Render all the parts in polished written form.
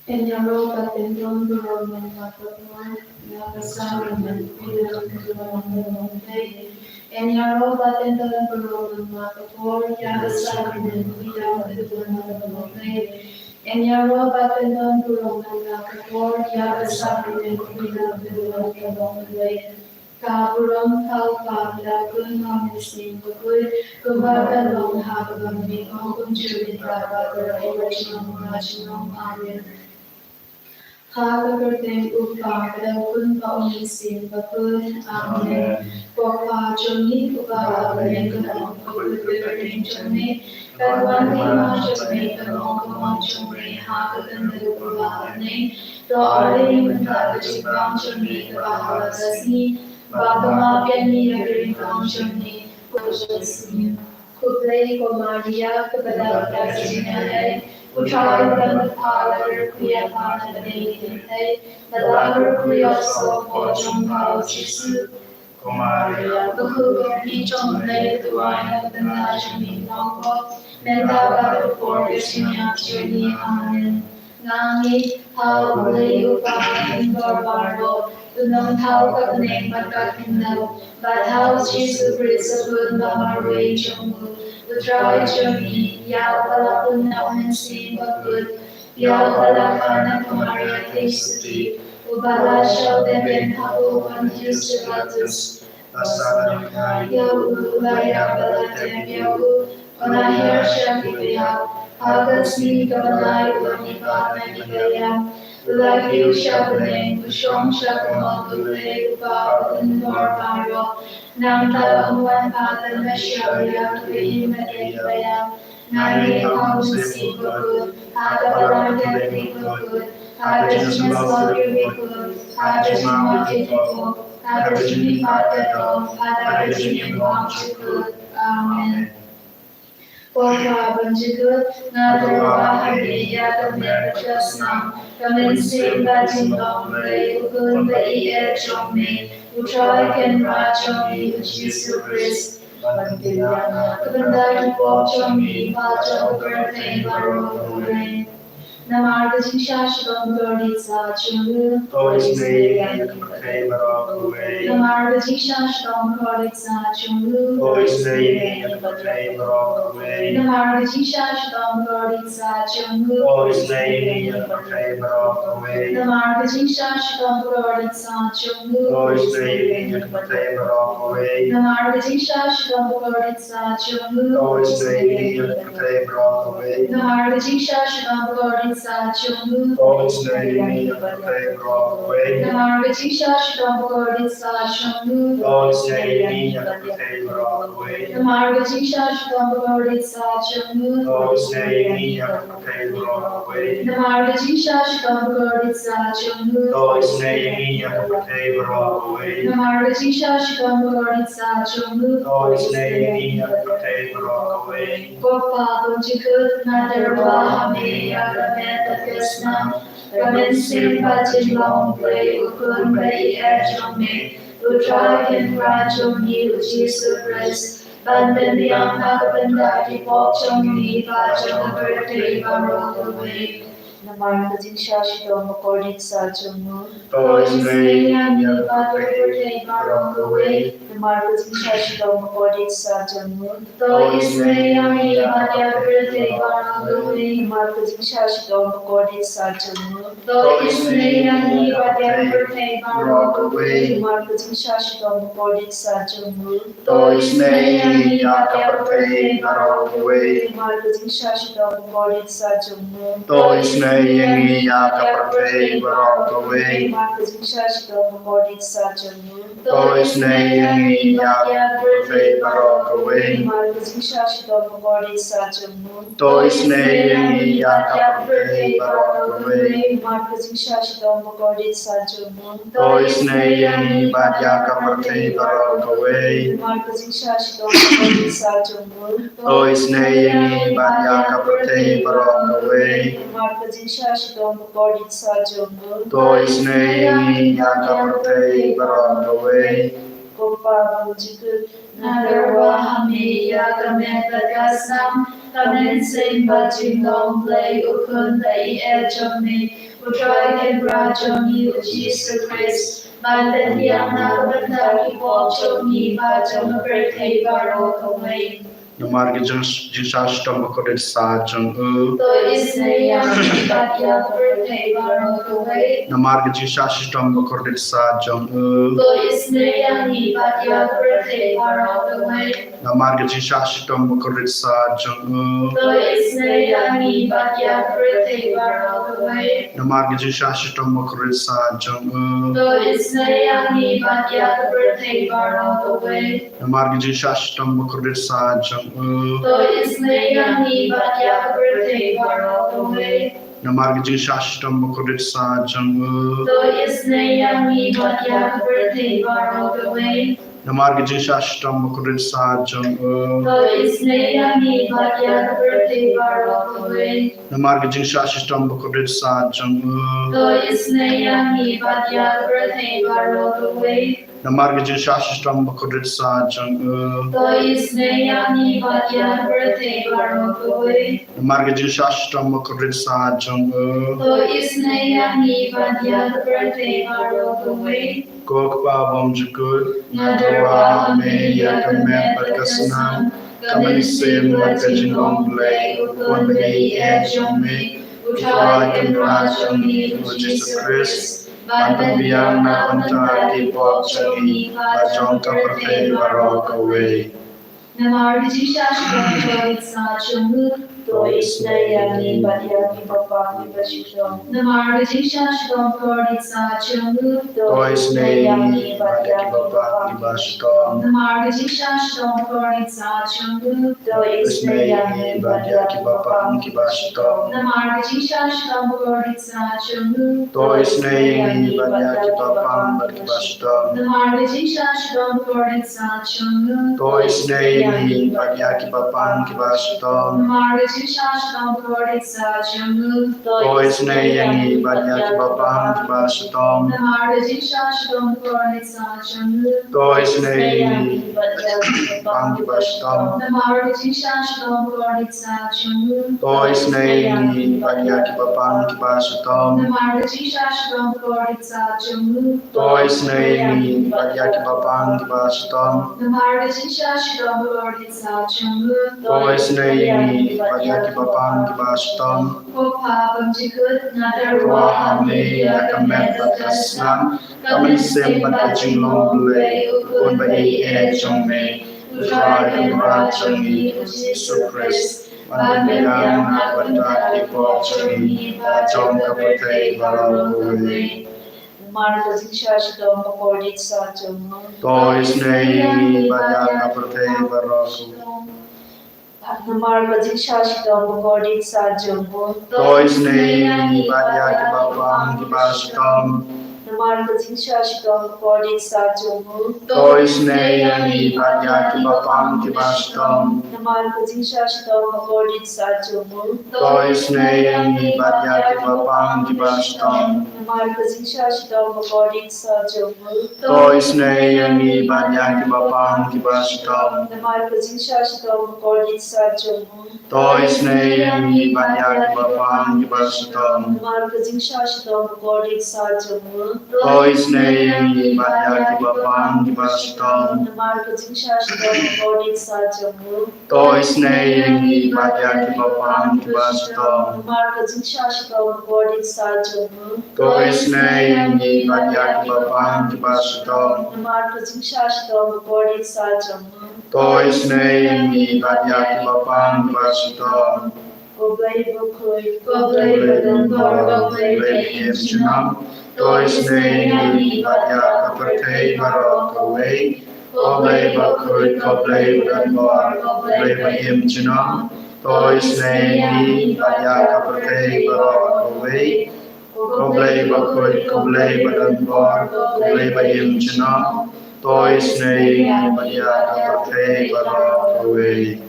En Europa tendrán durante la tormenta, la pasarán vida durante la montaña. En Europa tendrán durante la tormenta, la pasarán vida durante la montaña. En Europa tendrán durante la tormenta, la pasarán vida durante la montaña. Kaburam Kalpanda Kunhamisim Bakul Kumbhaka Long Habagami Om Julit Baba Original Rajinam Amen. Hakapertem Upakada Kunpa Omisim Bakul Amen. Popa Jomi Uba Abenekam Bakul Jomi Kadwanti Ma Jomi Kamokama Jomi Hakakanda Upavane To Ari Mantaka Chipam Jomi Kabahalasni Bhagama Gani Agritam Jomi Kujasni Kuplay Komaria Kabada Jingisynei-blei Uttaran Palar Kuyapana Benedicte, Malabar Kuyoso Bojong Pao Jisu, Kumaria Bahugo Pichong Lei Tuana Bandajami Nongko, Mendabar Forgesinya Chuni Amen. Nami Hao Lei Upakan Barbaro, Unong Hao Kapneng Batakindaw, Bat Hao Jisu Prisabun Bamarwe Chonggu, Utrai Choni, Yao Palapun Nawan Si Bakut, Yao Palakana Kumaria Tesuti, Ubala Shau Deben Habu Pantius Basadamkai, Yau Ulaya Balatem Yau, Onahir Shakipaya, Agasni Kamalai Ulanipa Nanipaya, Ulakiu Shabaneng, Ushong Shakamon Ule Upa Unvar Paro, Namta Umwan Patan Mesharia, Vihim Adekaya, Nari Hamusi Bakut, Hadabaran Denti Bakut, Hadajima Slaughter Bakut, Hadajima Kitiko, Hadajimi Patato, Hadajimi Mamchukut. Amen. Popa Banjikut, Nadarwa Hadiya Kamya Jasnam, Kaminsin Jingisynei-blei Ukun Bai Chongme, Utrai Ken Rajomi, Jisu Christ, Kabandai Pop Chomi, Pacho Birthday Baro Namarga Shasham Gorditsa Chungu, Oisne Yakate Barakue, Namarga Shasham Gorditsa Chungu, Oisne Yakate Barakue, Namarga Shasham Gorditsa Chungu, Oisne Yakate Barakue, Namarga Shasham Gorditsa Chungu, Oisne Yakate Barakue, Namarga Shasham Gorditsa Chungu, Oisne Yakate Barakue, Namarga Shasham Gorditsa Chungu, Oisne Yakate Barakue, Namarga Shasham Gorditsa Chungu, Oisne Yakate Barakue, Namarga Shasham Gorditsa Chungu, Oisne Yakate Barakue, Namarga Shasham Gorditsa Chungu, Oisne Yakate Barakue, Namarga Shasham Gorditsa Chungu, Oisne Yakate Barakue, Popa Bunjikut Nadarwa Hame Yakameta Kesna, Kaminsin Jingisynei-blei Ukun Bai Chongme, Utrai Ken Rajomi Jisu Christ, Bandan Biang Hakapandati Pop Chongmi Pachong Birthday Barokaway. Namarga Shashidom according Sachamu, Oisne Yani Birthday Barokaway. Namarga Shashidom according Sachamu, Oisne Yani Birthday Barokaway. Namarga Shashidom according Sachamu, Oisne Yani Birthday Barokaway. Namarga Shashidom according Sachamu, Oisne Yani Birthday Barokaway. Namarga Shashidom according Sachamu, Oisne Yani Birthday Barokaway. Namarga Shashidom according Sachamu, Oisne Yani Birthday Barokaway. Namarga Shashidom according Sachamu, Oisne Yani Birthday Barokaway. Namarga Shashidom according Sachamu, Oisne Yani Birthday Barokaway. Namarga Shashidom according Sachamu, Oisne Yani Birthday Barokaway. Namarga Shashidom according Sachamu, Oisne Yani Birthday Barokaway. Popa Bunjikut Nadarwa Hame Yakameta Kasnam, Kaminsin Jingisynei-blei Ukun Bai Chongme, Putra dan Raja ni Jesus Christ, banten tiang nak bentang ki pocok ni baca mempertai baro kawai. Namar ke Jesus tom kodet sa jong To isne yang bat yang bertai baro kawai. Namar ke Jesus tom kodet sa jong To isne yang bat yang bertai baro kawai. Namar ke Jesus tom kodet sa jong To isne yang bat yang bertai baro kawai. Namar ke Jesus tom kodet sa jong To isne yang bat yang bertai baro kawai. Namar ke Jesus tom kodet sa jong To isne yang bat yang bertai baro kawai. Namar ke Jesus tom kodet sa jong To isne yang bat yang bertai baro kawai. Namar ke Jesus tom kodet sa jong To isne yang bat yang bertai baro kawai. Namar ke Jesus tom kodet sa jong To isne yang bat yang bertai baro kawai. Namar ke Jesus tom kodet sa jong To isne yang bat yang bertai baro kawai. Namar ke Jesus tom kodet sa jong To isne yang bat yang bertai baro kawai. Kok pa bom jukut Nadarwa me yakame patkasnam, kamani sem Jingisynei-blei, ukon bagi ejong me, utrai kan rajong ni Jesus Christ, bantan biang na banta ki pok changi, bajong ka pertai baro kawai. Namar Jesus Christ sa chungu, to isne yang bat yang papa ki pasishong. Namar Jesus Christ sa chungu, to isne yang bat yang papa ki pasishong. Namar Jesus Christ sa chungu, to isne yang bat yang papa ki pasishong. Namar Jesus Christ sa chungu, To isne yang bat yang papa ki pasishong Namar Jesus Christ sa chungu, To isne yang bat yang papa ki pasishong Namar Jesus Christ sa chungu, To isne yang bat yang papa ki pasishong Namar Jesus Christ sa chungu, To isne yang bat yang papa ki pasishong Namar Jesus Christ sa chungu, To isne yang bat yang papa ki pasishong Namar Jesus Christ sa chungu, To isne yang bat yang papa ki pasishong Namar Jesus Christ sa chungu, To isne yang bat yang papa ki pasishong Kopa pemjikut Nadarwa hame yakame patkasnam Kamani sem Jingisynei-blei, ukon bagi ejong me, utrai kan rajong ni Jesus Christ, bantan biang na banta ki pok changi, bajong ka pertai baro kawai. Namar Jesus Christ sa chungu, To isne yang bat yang pertai baro kawai. Namar Jesus Christ sa chungu, To isne yang bat yang papa ki pasishong Namar Jesus Christ sa chungu, To isne yang bat yang papa ki pasishong Namar Jesus Christ sa chungu, To isne yang bat yang papa ki pasishong Namar Jesus Christ sa chungu, To isne yang bat yang papa ki pasishong Namar Jesus Christ sa chungu, To isne yang bat yang papa ki pasishong Namar Jesus Christ sa chungu, To isne yang bat yang papa ki pasishong Namar Jesus Christ sa chungu, To isne yang bat yang papa ki pasishong Namar Jesus Christ sa chungu, To isne yang bat yang papa ki pasishong Namar Jesus Christ sa chungu, To isne yang bat yang papa ki pasishong Oblay bukoi, oblay badangor, oblay bayim jinam, To isne yang bat yang pertai baro kawai Oblay bakut oblay badangor oblay bayim jinam To isne yang bat yang pertai baro kawai Oblay bakut oblay badangor oblay bayim jinam To isne yang bat yang pertai baro kawai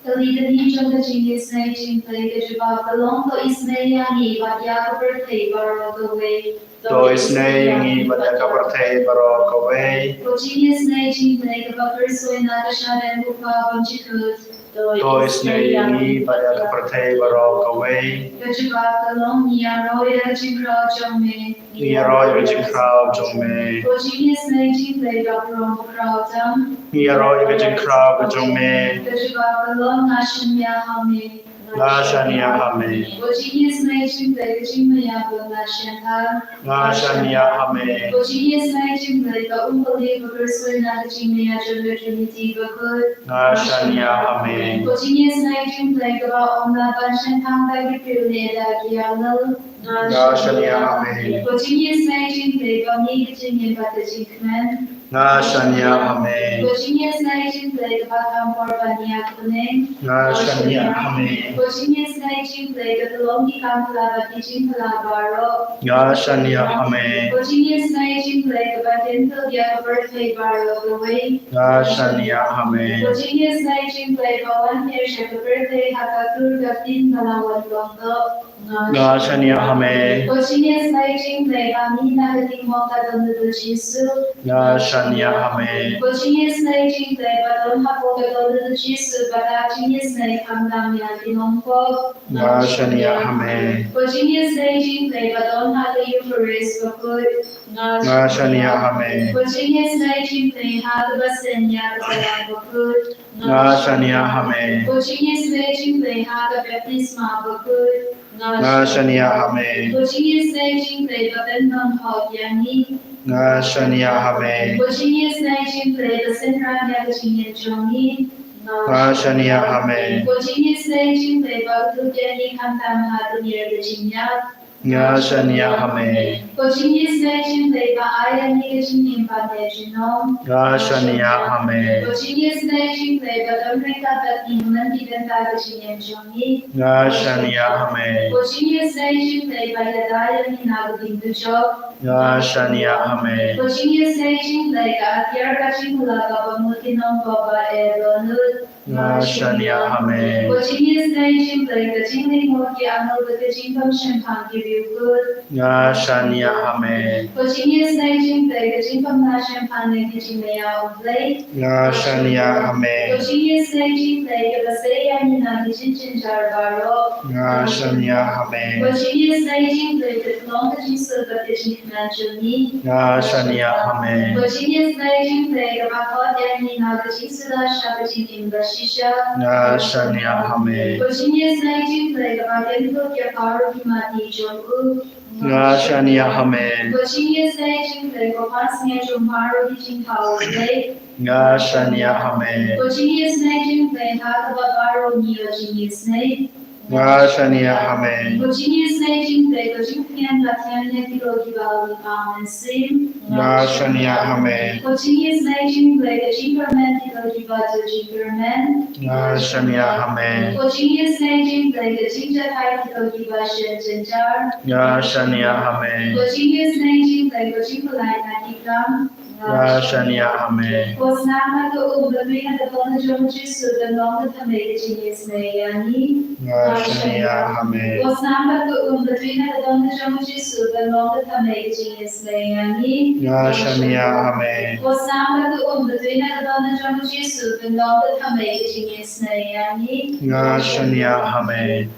Kalidani Jungka Jingisynei-blei kejebak belong to isne yang bat yang bertai baro kawai. To isne yang bat yang pertai baro kawai To Jingisynei-blei kebakar soy na kasyaran kupa pemjikut. Tois nei pada kepercayaan barokaway. Kejubakalong niya roy rajingrao jome. Nia roy rajin crowd jome. Jingisynei-blei gaprong krautam. Nia roy rajin crowd jome. Kejubakalong nashanya hame. Ngashania hame. Jingisynei-blei jingmayabang nasyanha. Ngashania hame. Jingisynei-blei kaumpali bagersoy na jingmaya jombe trinity bakut. Ngashania hame. Jingisynei-blei gabaong na bansyankang tagipilne dagiyangal. Ngashania hame. Jingisynei-blei bami gijingin batajingkmen. Ngashania hame. Jingisynei-blei gabakang porbaniya kuning. Ngashania hame. Jingisynei-blei gatalong ikang kalabati jingkalabaro. Ngashania hame. Jingisynei-blei gabatintal ya birthday baro gaway. Ngashania hame. Jingisynei-blei bawan hirsha birthday hakakur gapin kalawan longdo. Ngashania hame. Jingisynei-blei bami nagating mo kadondo Jisu. Ngashania hame. Jingisynei-blei badon hapo kadondo Jisu bata jingisynei kamdam ya tinongko. Ngashania hame. Jingisynei-blei badon hata Eucharist bakut. Ngashania hame. Jingisynei-blei hata basen ya kasalang bakut. Ngashania hame. Jingisynei-blei hata baptisma bakut. Ngashania hame. Jingisynei-blei babentong hot yani. Ngashania hame. Jingisynei-blei basenran ya kajingin jongi. Ngashania hame. Jingisynei-blei bakut yani kantam hatu nir kajingnya. Ngashania hame. Jingisynei-blei baayan ni kajingin pande jinom. Ngashania hame. Jingisynei-blei badon reka batniman didenta kajingin jongi. Ngashania hame. Jingisynei-blei bayadayan ni nagading dujok. Ngashania hame. Jingisynei-blei kaakyar kajingula kapamutinong baba edonut. Ngashania hame. Jingisynei-blei kajingling mo ki anol kajingpam shenpang kiriukut. Ngashania hame. Jingisynei-blei kajingpam na shenpang ne kajingmaya ublei. Ngashania hame. Jingisynei-blei kabasaya ni na kajingchinjar baro. Ngashania hame. Jingisynei-blei katlong kajingsul kajingkman joni. Ngashania hame. Jingisynei-blei kabakot yani na kajingsula siya kajingin bashisha. Ngashania hame. Jingisynei-blei kabagentot ya karo kimati jogu. Ngashania hame. Jingisynei-blei kapasnya jomaro kijingkao blei. Ngashania hame. Jingisynei-blei hakababaro niyo jingisynei. Ngashania hame. Jingisynei-blei kajingpian latiannya kilo kibali kamensim. Ngashania hame. Jingisynei-blei kajingpermen kilo kibatu jingpermen. Ngashania hame. Jingisynei-blei kajingjatai kilo kibashen jenjar. Ngashania hame. Jingisynei-blei kajingpelai nakikam. Ngashania hame. Posnama ke ubedwi ada kona jom Jisu dan longa tamai jingisynei-yani. Ngashania hame. Posnama ke ubedwi ada kona jom Jisu dan longa tamai jingisynei-yani. Ngashania hame. Posnama ke ubedwi ada kona jom Jisu dan longa tamai jingisynei-yani. Ngashania hame.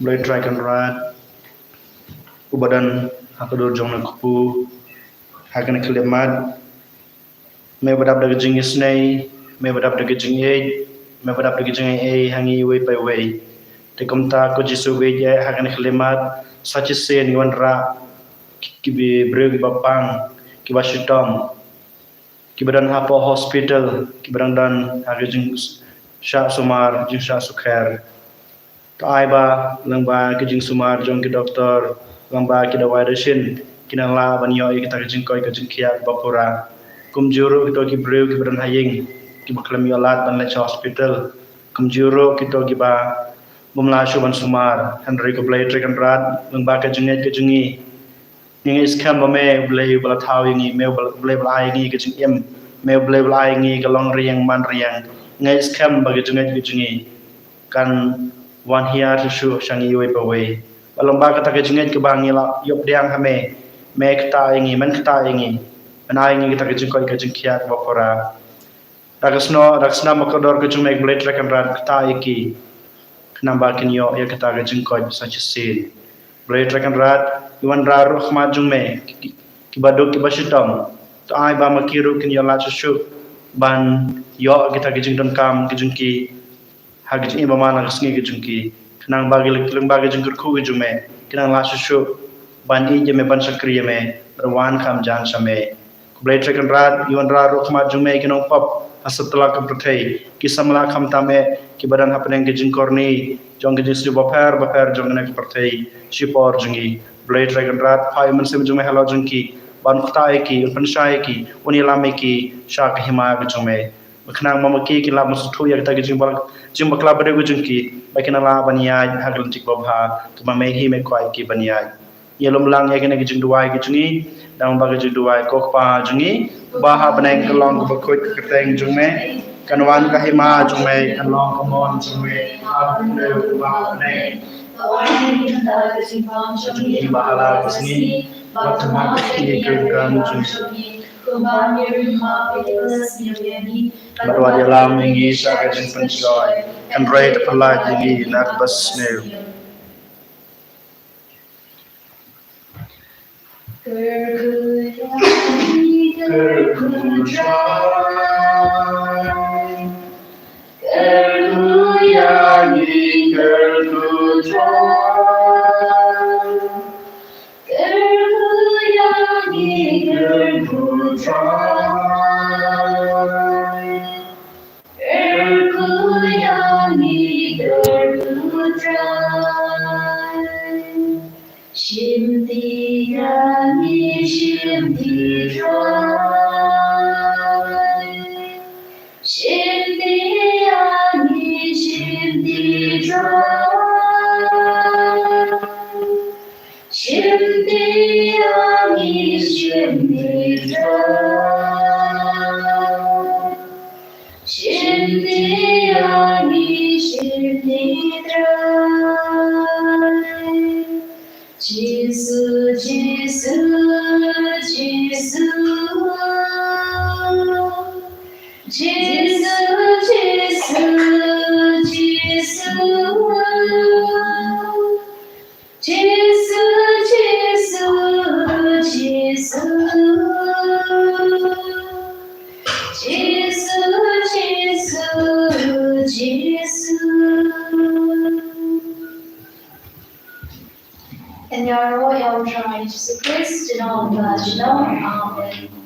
Blai dragon rat. Ubadan hakadur jong kupu. Hakan kelemat. Me badap daga jingisnei. Me badap daga jingei. Me badap daga jingei hangi way by way. Tekumta ko jisu way hakan kelemat. Sachi sen yuan ra. Kibi breg bapang. Kibashitong. Kibadan hapo hospital. Kibadan dan haga jing syak sumar jing syak sukher. Ai ba langba ke jing sumar jong ke doktor langba ke dawai resin kinang la banyo kita ke jing koi ke jing kia bapura kumjuro kita ki breu ki bran haying ki baklam yolat ban le hospital kumjuro kita ki ba bumla shu ban sumar handri ko blai trekan rat langba ke jinget ke jingi ning is kam ba me blai bala thawingi me blai blai ngi ke jing em me blai blai ngi ke long riang man riang ngai is kam ba ke jingi kan wan hiar su shangi yoi pawai balamba kata ke jinget ke bangi la yop diang hame me kata ingi man kata ingi Menai ni kita kejung koi kejung kiat bapora. Raksna makodor kejung meg blade rekan rat kita iki. Kenamba kinyo ya kita kejung koi bisa cisil. Blade rekan rat iwan raruh majung me. Kibaduk kibasitong. To ai ba makiru kinyo la chuchu. Ban yo kita kejung don kam kejung ki. Ha kejung iba mana kesni kejung ki. Kenang bagi leng bagi kejung kurku kejung me. Kenang la chuchu. Ban i je me ban sakriya me. Rawan kam jan same. Blade rekan rat iwan raruh majung me kinong pop. Setelah kepercayai kisah melakam tame kibadan hapeng kejing korni jong kejing sri baper jong nek kepercayai sipor jengi blade dragon rat pai mensem jong halo jengki ban kota ki pensyai ki unilame ki syak hima kejong me beknang mamaki ki la musutu ya kita kejing bakla bade jengki bakina la baniai hagel tik babha tuma me hi me kwai ki baniai yelom lang ya kena kejing duai kejungi dang bagi kejing duai kokpa jengi baha beneng kelong bekut keteng jume kanwan kahima jume kanlong kamon jume apne baha beneng jume bahala kesni watma ki kegan jume barwa dalam mengi sakajin penjoy and rate pelaj lagi nak basnew En jag har Jesus Kristus namn, Amen.